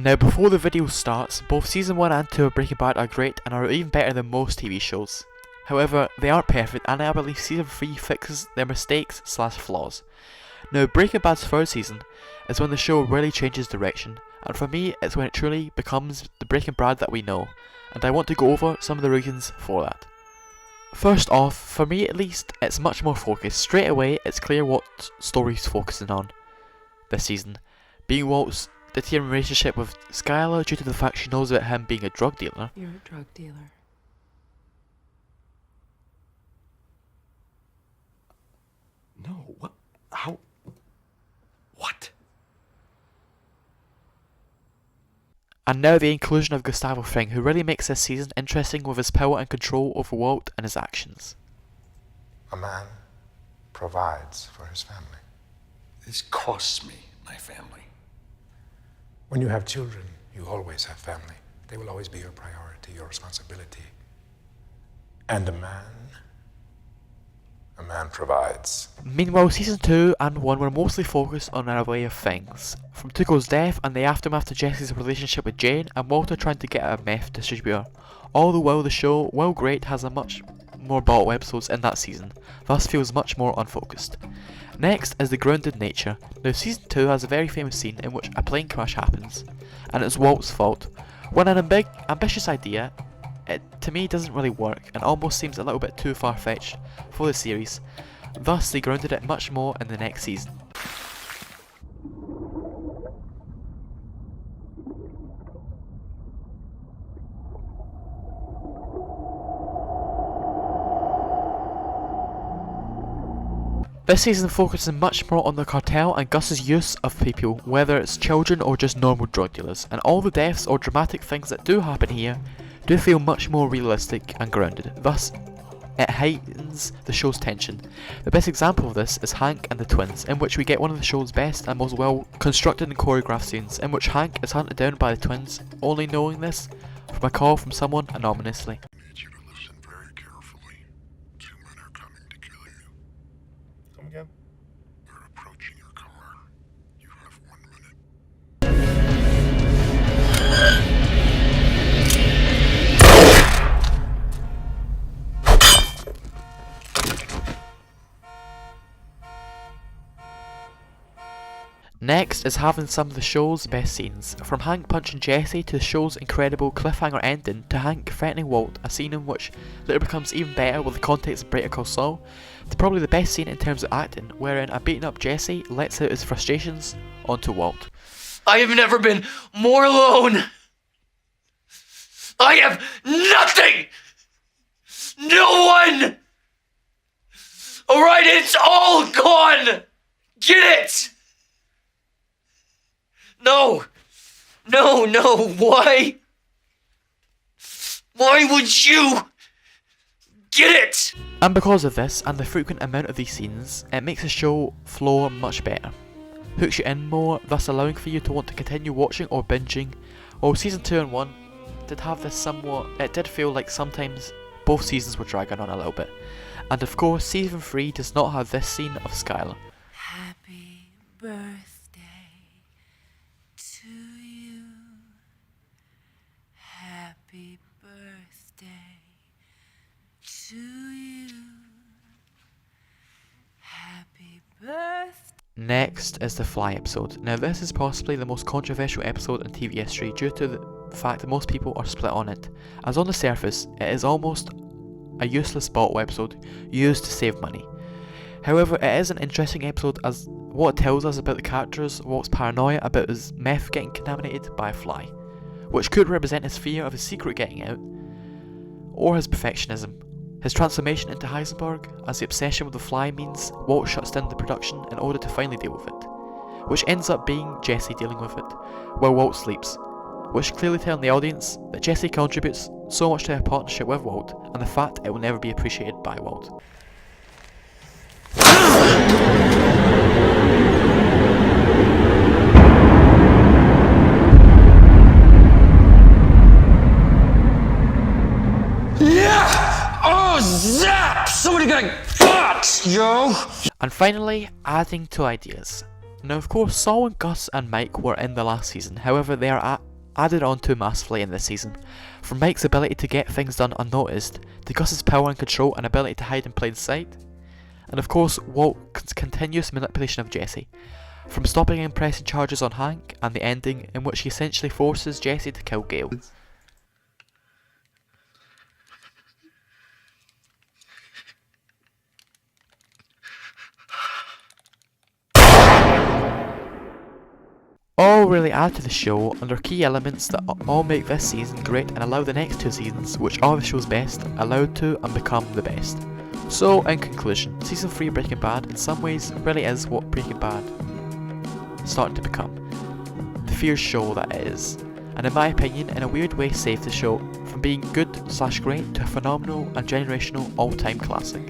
Now before the video starts, both season 1 and 2 of Breaking Bad are great and are even better than most TV shows. However, they aren't perfect and I believe season 3 fixes their mistakes / flaws. Now Breaking Bad's third season is when the show really changes direction, and for me it's when it truly becomes the Breaking Bad that we know, and I want to go over some of the reasons for that. First off, for me at least, it's much more focused. Straight away it's clear what story's focusing on this season, being Walt's deteriorating relationship with Skyler due to the fact she knows about him being a drug dealer. You're a drug dealer. No, what? How? What? And now the inclusion of Gustavo Fring, who really makes this season interesting with his power and control over Walt and his actions. A man provides for his family. This costs me my family. When you have children, you always have family. They will always be your priority, your responsibility. And a man provides. Meanwhile, season 2 and 1 were mostly focused on an array of things, from Tuco's death and the aftermath to Jesse's relationship with Jane and Walter trying to get a meth distributor. All the while the show, while great, has a much more bottle episodes in that season, thus feels much more unfocused. Next is the grounded nature. Now season 2 has a very famous scene in which a plane crash happens, and it's Walt's fault. When an ambitious idea, it to me doesn't really work and almost seems a little bit too far-fetched for the series, thus they grounded it much more in the next season. This season focuses much more on the cartel and Gus's use of people, whether it's children or just normal drug dealers, and all the deaths or dramatic things that do happen here do feel much more realistic and grounded, thus it heightens the show's tension. The best example of this is Hank and the twins, in which we get one of the show's best and most well constructed and choreographed scenes, in which Hank is hunted down by the twins, only knowing this from a call from someone anonymously. I need you to listen very carefully. 2 men are coming to kill you. Come again? They're approaching your car. You have 1 minute. Next is having some of the show's best scenes, from Hank punching Jesse to the show's incredible cliffhanger ending to Hank threatening Walt, a scene in which later becomes even better with the context of Better Call Saul, to probably the best scene in terms of acting, wherein a beaten up Jesse lets out his frustrations onto Walt. I have never been more alone. I have nothing. No one. Alright, it's all gone. Get it? No. Why? Why would you get it? And because of this, and the frequent amount of these scenes, it makes the show flow much better. Hooks you in more, thus allowing for you to want to continue watching or binging. While season 2 and 1 did have this somewhat, it did feel like sometimes both seasons were dragging on a little bit. And of course, season 3 does not have this scene of Skyler. Happy birthday to you. Happy birthday to you. Happy birthday. Next is the Fly episode. Now this is possibly the most controversial episode in TV history due to the fact that most people are split on it, as on the surface it is almost a useless bottle episode used to save money. However, it is an interesting episode as what it tells us about the characters, Walt's paranoia about his meth getting contaminated by a fly, which could represent his fear of his secret getting out, or his perfectionism. His transformation into Heisenberg, as the obsession with the fly means Walt shuts down the production in order to finally deal with it, which ends up being Jesse dealing with it, while Walt sleeps, which clearly telling the audience that Jesse contributes so much to their partnership with Walt, and the fact it will never be appreciated by Walt. Zap! Somebody got yo! And finally, adding to ideas. Now of course Saul and Gus and Mike were in the last season, however they are added on to massively in this season. From Mike's ability to get things done unnoticed, to Gus's power and control and ability to hide in plain sight, and of course Walt's continuous manipulation of Jesse. From stopping and pressing charges on Hank, and the ending in which he essentially forces Jesse to kill Gail. All really add to the show and are key elements that all make this season great and allow the next 2 seasons, which are the show's best, allowed to and become the best. So, in conclusion, season 3 of Breaking Bad in some ways really is what Breaking Bad is starting to become. The feared show that it is, and in my opinion, in a weird way saved the show from being good/great to a phenomenal and generational all-time classic.